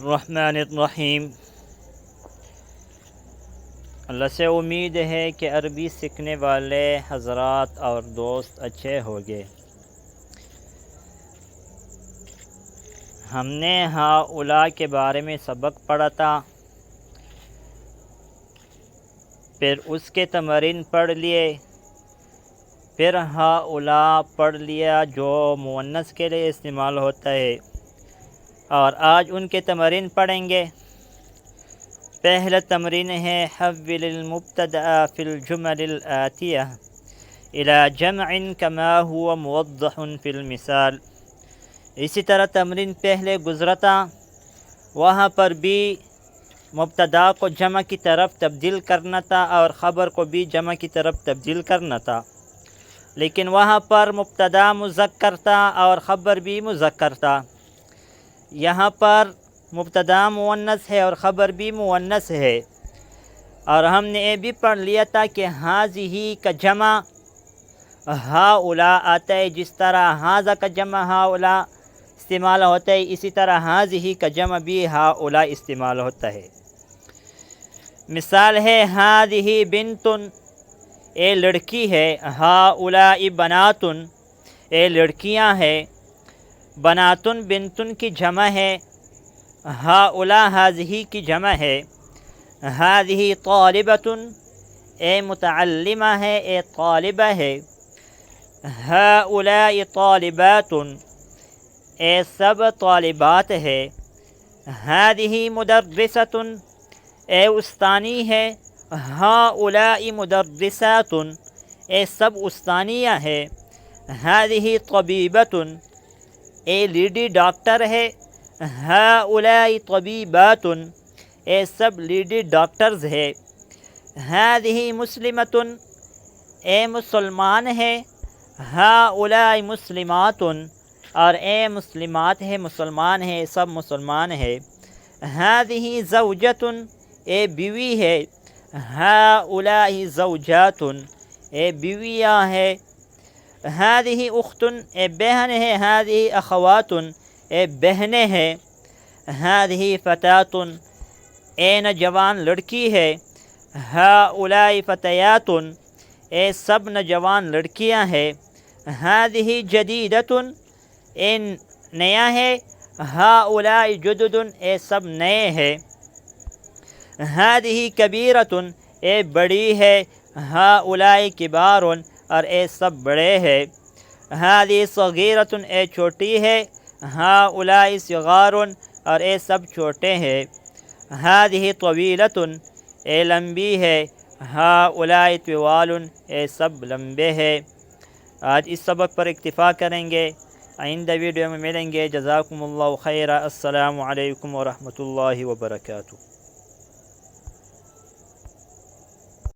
الرحمن الرحیم۔ اللہ سے امید ہے کہ عربی سیکھنے والے حضرات اور دوست اچھے ہوگے۔ ہم نے ہؤلاء کے بارے میں سبق پڑھا تھا، پھر اس کے تمرین پڑھ لیے، پھر ہؤلاء پڑھ لیا جو مؤنث کے لیے استعمال ہوتا ہے، اور آج ان کے تمرین پڑھیں گے۔ پہلا تمرین ہے حول المبتدأ فی الجمل الآتیہ الی جمع کما هو موضح فی المثال۔ اسی طرح تمرین پہلے گزرا تھا، وہاں پر بھی مبتدا کو جمع کی طرف تبدیل کرنا تھا اور خبر کو بھی جمع کی طرف تبدیل کرنا تھا، لیکن وہاں پر مبتدا مذکر تھا اور خبر بھی مذکر تھا۔ یہاں پر مبتدا مؤنث ہے اور خبر بھی مؤنث ہے، اور ہم نے یہ بھی پڑھ لیا تھا کہ ہذہ کا جمع ہؤلاء آتا ہے، جس طرح ھذا کا جمع ہؤلاء استعمال ہوتا ہے، اسی طرح ہذہ کا جمع بھی ہؤلاء استعمال ہوتا ہے۔ مثال ہے ہذہ بنت، اے لڑکی ہے، ہؤلاء بنات، اے لڑکیاں ہیں، بنات بنتن کی جمع ہے، ہؤلاء ہذہ کی جمع ہے، ہذہ طالبۃ، اے متعلمہ ہے، اے طالبہ ہے، ہؤلاء طالبات، اے سب طالبات ہے، ہذہ مدرسۃ، اے استانی ہے، ہؤلاء مدرسات، اے سب استانیہ ہے، ہذہ طبیبۃ، اے لیڈی ڈاکٹر ہے، ہؤلاء طبیبات، اے سب لیڈی ڈاکٹرز ہے، ہذہ مسلمۃ، اے مسلمان ہے، ہؤلاء مسلمات، اور اے مسلمات ہے، مسلمان ہے، سب مسلمان ہے، ہذہ زوجۃ، اے بیوی ہے، ہؤلاء زوجات، اے بیویاں ہے، ہذہ اخت، اے بہن ہے، ہذہ اخوات، اے بہنیں ہیں، ہذہ فتاۃ، اے نوجوان لڑکی ہے، ہؤلاء فتیات، اے سب نوجوان لڑکیاں ہیں، ہذہ جدیدۃ، اے نیا ہے، ہؤلاء جدد، اے سب نئے ہیں، ہذہ کبیرۃ، اے بڑی ہے، ہؤلاء کبار، اور اے سب بڑے ہیں، ہذہ صغیرۃ، اے چھوٹی ہے، ہؤلاء صغار، اور اے سب چھوٹے ہیں، ہذہ طویلۃ، اے لمبی ہے، ہؤلاء طوال، اے سب لمبے ہیں۔ آج اس سبق پر اکتفا کریں گے، آئندہ ویڈیو میں ملیں گے۔ جزاکم اللہ خیرا۔ السلام علیکم ورحمۃ اللہ وبرکاتہ۔